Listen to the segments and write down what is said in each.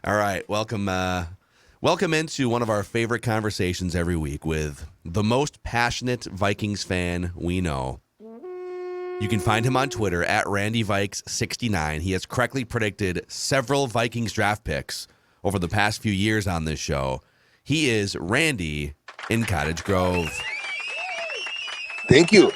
All right, welcome into one of our favorite conversations every week with the most passionate Vikings fan we know. You can find him on Twitter at Randy Vikes 69. He has correctly predicted several Vikings draft picks over the past few years on this show. He is Randy in Cottage Grove. Thank you.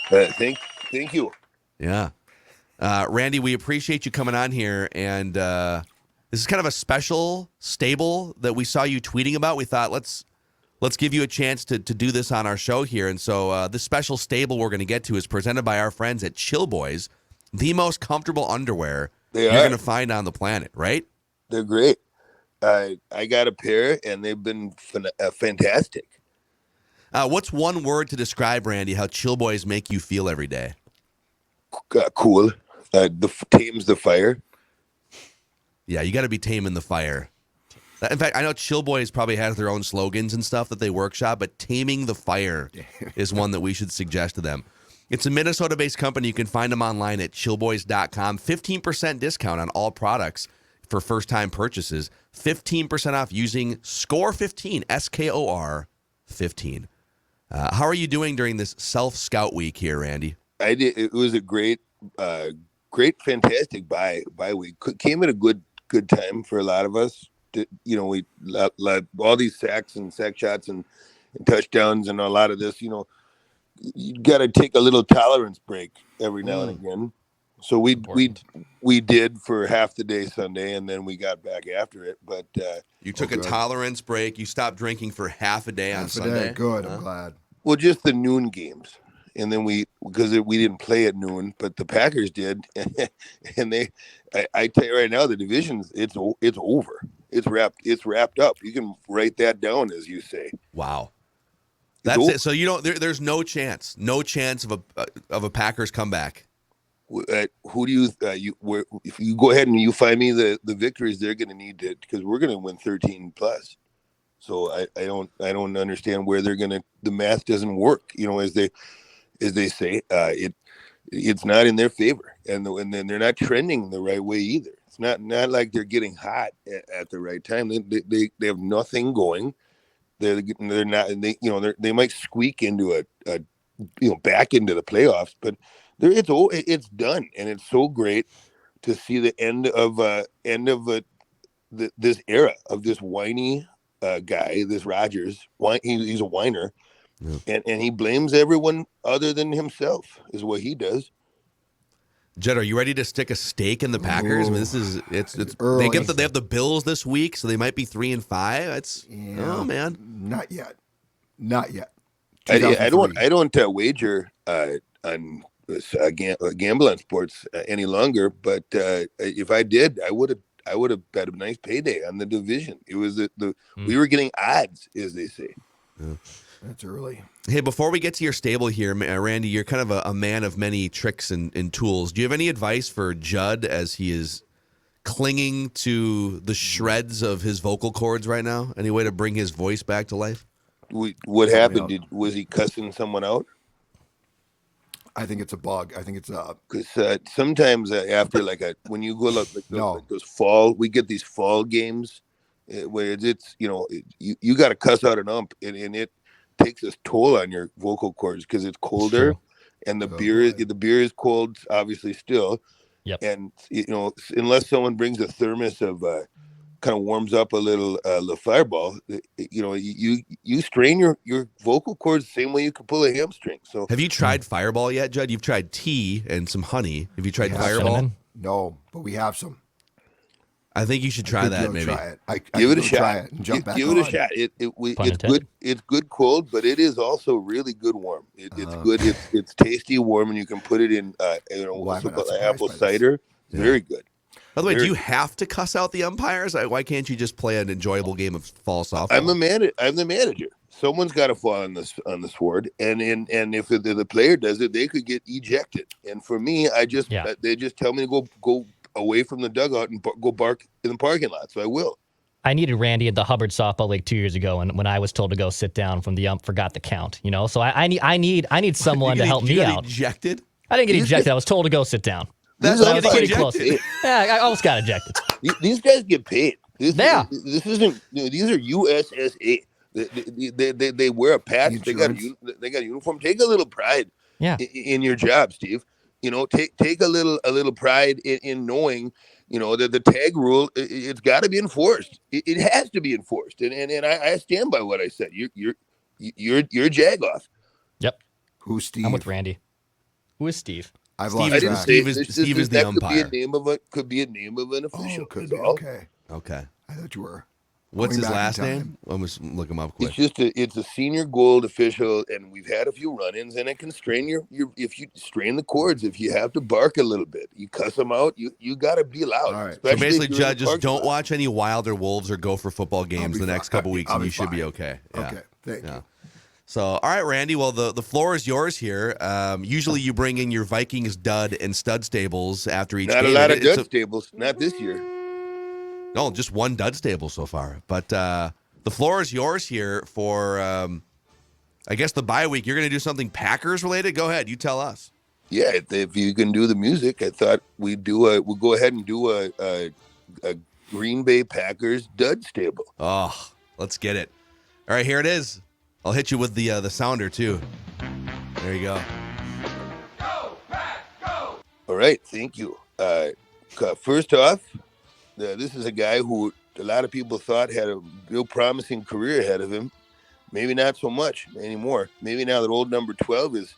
Thank you. Yeah. Randy, we appreciate you coming on here, and this is kind of a special stable that we saw you tweeting about. We thought, let's give you a chance to do this on our show here. And so this special stable we're going to get to is presented by our friends at Chill Boys, the most comfortable underwear you're going to find on the planet, right? They're great. I got a pair, and they've been fantastic. What's one word to describe, Randy, how Chill Boys make you feel every day? Cool. Tames the fire. Yeah, you got to be taming the fire. In fact, I know Chill Boys probably has their own slogans and stuff that they workshop, but taming the fire is one that we should suggest to them. It's a Minnesota-based company. You can find them online at chillboys.com. 15% discount on all products for first-time purchases. 15% off using SKOR15, SKOR 15. How are you doing during this self-scout week here, Randy? I did. It was a great, fantastic bye week. Came at a good time for a lot of us. We all these sacks and sack shots and touchdowns and a lot of this. You got to take a little tolerance break every now and again. So we did for half the day Sunday, and then we got back after it. But you took a tolerance break. You stopped drinking for half a day on Sunday. Good. I'm glad. Well, just the noon games. And then because we didn't play at noon, but the Packers did, and I tell you right now, the division's it's over, it's wrapped up. You can write that down, as you say. Wow, that's it. So there's no chance of a Packers comeback. Who do if you go ahead and you find me the victories they're going to need to, because we're going to win 13 plus. So I don't understand where the math doesn't work. As they say, it's not in their favor, and then they're not trending the right way either. It's not like they're getting hot at the right time. They have nothing going. They're not. They might squeak into a back into the playoffs, but it's done, and it's so great to see the end of this era of this whiny guy, this Rodgers. He's a whiner. Yeah. And he blames everyone other than himself is what he does. Jed, are you ready to stick a stake in the Packers? I mean, it's early. They have the Bills this week, so they might be 3-5. Oh man, not yet. I don't wager on gamble on sports any longer. But if I did, I would have bet a nice payday on the division. It was we were getting odds, as they say. Yeah. That's early. Hey, before we get to your stable here, Randy, you're kind of a man of many tricks and tools. Do you have any advice for Judd as he is clinging to the shreds of his vocal cords right now? Any way to bring his voice back to life? What happened? Was he cussing someone out? I think it's a bug. I think it's because sometimes after when you go those fall, we get these fall games where it's you got to cuss out an ump and it takes a toll on your vocal cords because it's colder, and the beer is cold, obviously still. Yep. And unless someone brings a thermos of kind of warms up a little the Fireball, you strain your vocal cords the same way you can pull a hamstring. So have you tried Fireball yet, Judd? You've tried tea and some honey. Have you tried Fireball? Cinnamon? No, but we have some. I think you should try that. Maybe try it. Give it a shot. Try it and jump back give on. It a shot. It's good. It's good cold, but it is also really good warm. It's good. It's tasty warm, and you can put it in apple cider. Yeah. Very good. By the way, do you have to cuss out the umpires? Why can't you just play an enjoyable game of fall softball? I'm the manager. Someone's got to fall on the sword, and if the player does it, they could get ejected. And for me, they just tell me to go away from the dugout and go bark in the parking lot. So I will. I needed Randy at the Hubbard Softball League 2 years ago, and when I was told to go sit down from the ump, forgot the count. So I need someone to help me out. Ejected? I didn't get ejected. I was told to go sit down. That's I was pretty close. Yeah, I almost got ejected. These guys get paid. Yeah. This isn't. These are USSA. They wear a patch. They got a uniform. Take a little pride. Yeah. In your job, Steve. Take a little pride in knowing, that the tag rule, it's got to be enforced. It has to be enforced. And I stand by what I said. You're Jagoff. Yep. Who's Steve? I'm with Randy. Who is Steve? I've Steve lost is- track. Steve is the umpire. Could be a name of an official. Could That's be. all. Okay. Okay. I thought you were. What's Going his back in last time. name? Let me look him up quick. It's a senior gold official, and we've had a few run-ins, and it can strain your if you strain the cords, if you have to bark a little bit, you cuss them out. You got to be loud. All right. So especially basically, if you're in the judges parking don't lot. watch any Wilder Wolves or Gopher football games be the next fine. couple weeks, I'll and be you should be fine. okay. Yeah. Okay. Thank you. So, all right, Randy. Well, the floor is yours here. Usually, you bring in your Vikings dud and stud stables after each Not game. a lot of It's dud stables, not this year. No, just one dud stable so far. But the floor is yours here for, I guess, the bye week. You're going to do something Packers related? Go ahead. You tell us. Yeah, if you can do the music, I thought we'll go ahead and do a Green Bay Packers dud stable. Oh, let's get it. All right, here it is. I'll hit you with the sounder, too. There you go. All right, thank you. First off, this is a guy who a lot of people thought had a real promising career ahead of him. Maybe not so much anymore. Maybe now that old number 12 is,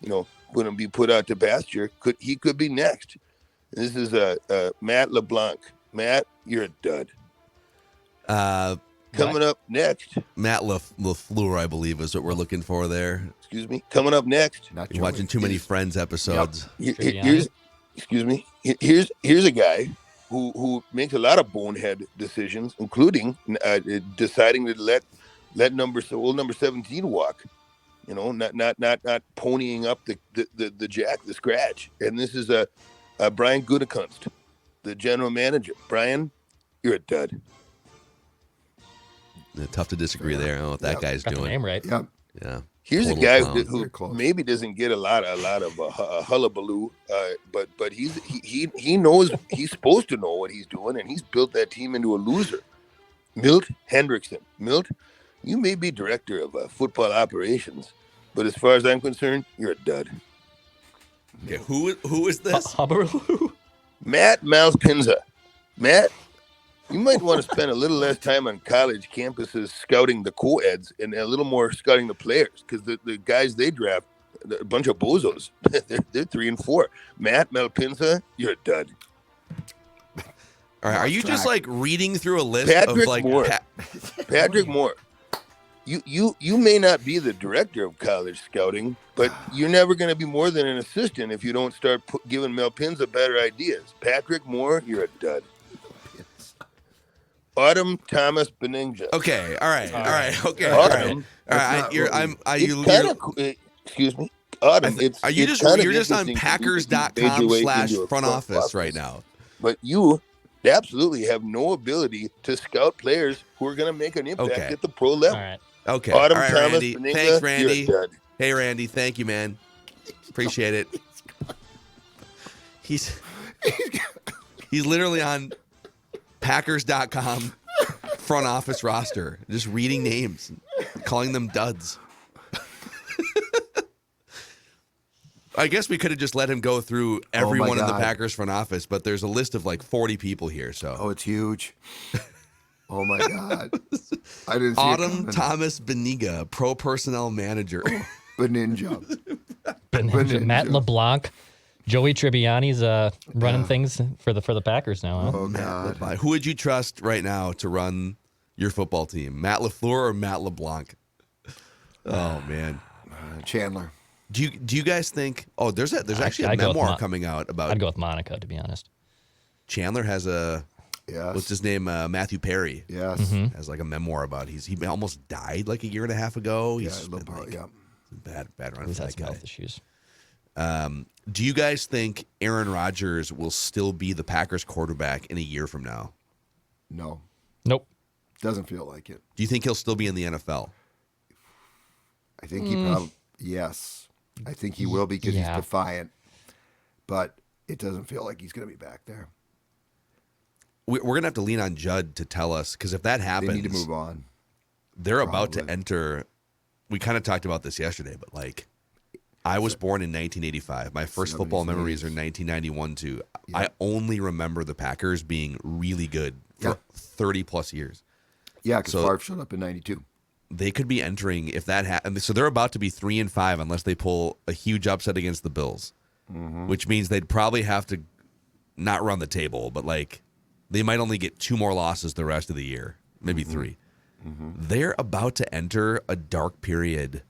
going to be put out to pasture, he could be next. This is Matt LeBlanc. Matt, you're a dud. Coming up next. Matt LaFleur, I believe, is what we're looking for there. Excuse me. Coming up next. Not You're watching too many Friends episodes. Here's a guy who makes a lot of bonehead decisions, including deciding to let old number 17 walk. Not ponying up the jack, the scratch. And this is Brian Gutekunst, the general manager. Brian, you're a dud. Tough to disagree there. I don't know what that guy's Got the doing. name right. Yep. Yeah. Here's Total a guy clown. who Very close. maybe doesn't get a lot of a hullabaloo, but he knows, he's supposed to know what he's doing, and he's built that team into a loser. Milt Hendrickson. Milt, you may be director of football operations, but as far as I'm concerned, you're a dud. Okay, who is this? Hubbaroo. Matt Malpinza. Matt, you might want to spend a little less time on college campuses scouting the co-eds and a little more scouting the players, because the guys they draft, a bunch of bozos. they're 3 and 4. Matt Malpinza, you're a dud. All right, are you just like reading through a list Patrick of like Moore. Patrick Moore. You may not be the director of college scouting, but you're never going to be more than an assistant if you don't start giving Malpinza better ideas. Patrick Moore, you're a dud. Autumn Thomas Benninga. Okay, all right, okay, Autumn. all right. It's kind of, excuse me, Autumn. Are you it's just kind of you're just on interesting to see you made your way Packers.com/front into a front office right now? But you absolutely have no ability to scout players who are going to make an impact Okay. at the pro level. All right. Okay, Autumn all right, Thomas Randy. Benninga, Thanks, Randy. you're a dud. Hey, Randy. Thank you, man. Appreciate it. He's literally on Packers.com front office roster, just reading names, calling them duds. I guess we could have just let him go through everyone in the God. Packers front office, but there's a list of like 40 people here. So Oh, it's huge. Oh my God. I didn't see Autumn it coming. Thomas Benninga, pro personnel manager. Ninja. Benninja. Matt Ninja. LeBlanc. Joey Tribbiani's running things for the Packers now. Huh? Oh God. Who would you trust right now to run your football team? Matt LaFleur or Matt LeBlanc? Oh man. Chandler. Do you guys think? Oh, there's actually a I'd go with memoir coming out about. I'd go with Monica, to be honest. Chandler has a Yes. what's his name? Matthew Perry Yes. has like a memoir about. He almost died like a year and a half ago. Yeah, He's been, like, yeah. bad run He's for had that some guy. health issues. Do you guys think Aaron Rodgers will still be the Packers quarterback in a year from now? No. Nope. Doesn't feel like it. Do you think he'll still be in the NFL? I think he probably, yes. I think he will because Yeah. he's defiant. But it doesn't feel like he's going to be back there. we're going to have to lean on Judd to tell us, because if that happens, They need to move on. they're about to Probably. enter. We kind of talked about this yesterday, but like, I was born in 1985. My first Some of football these memories are names. 1991 too. Yeah. I only remember the Packers being really good for Yeah. 30 plus years. Yeah, because So- Favre showed up in '92. They could be entering if that happens. So they're about to be 3-5 unless they pull a huge upset against the Bills, which means they'd probably have to not run the table, but like they might only get 2 more losses the rest of the year, maybe 3. They're about to enter a dark period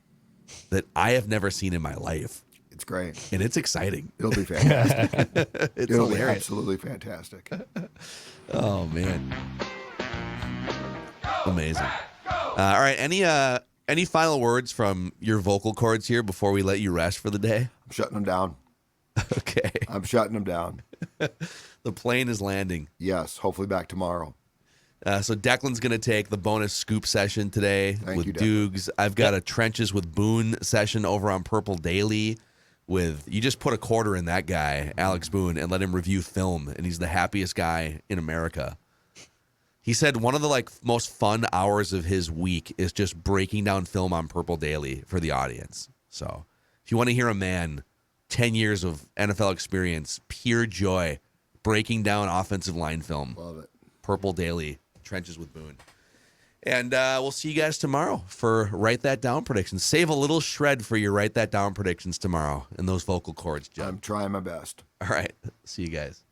that I have never seen in my life, It's great. and it's exciting. It'll be fantastic. It's It'll be hilarious. absolutely fantastic. Oh man, amazing. All right, any final words from your vocal cords here before we let you rest for the day? I'm shutting them down. Okay, I'm shutting them down. the plane is landing. Yes, hopefully back tomorrow. So Declan's going to take the bonus scoop session today Thank with you, Declan. Dukes. I've got a Trenches with Boone session over on Purple Daily with, you just put a quarter in that guy, Alex Boone, and let him review film, and he's the happiest guy in America. He said one of the like most fun hours of his week is just breaking down film on Purple Daily for the audience. So if you want to hear a man, 10 years of NFL experience, pure joy, breaking down offensive line film, Love it. Purple Daily, Trenches with Boone. And we'll see you guys tomorrow for Write That Down predictions. Save a little shred for your Write That Down predictions tomorrow in those vocal cords, Jeff. I'm trying my best. All right. See you guys.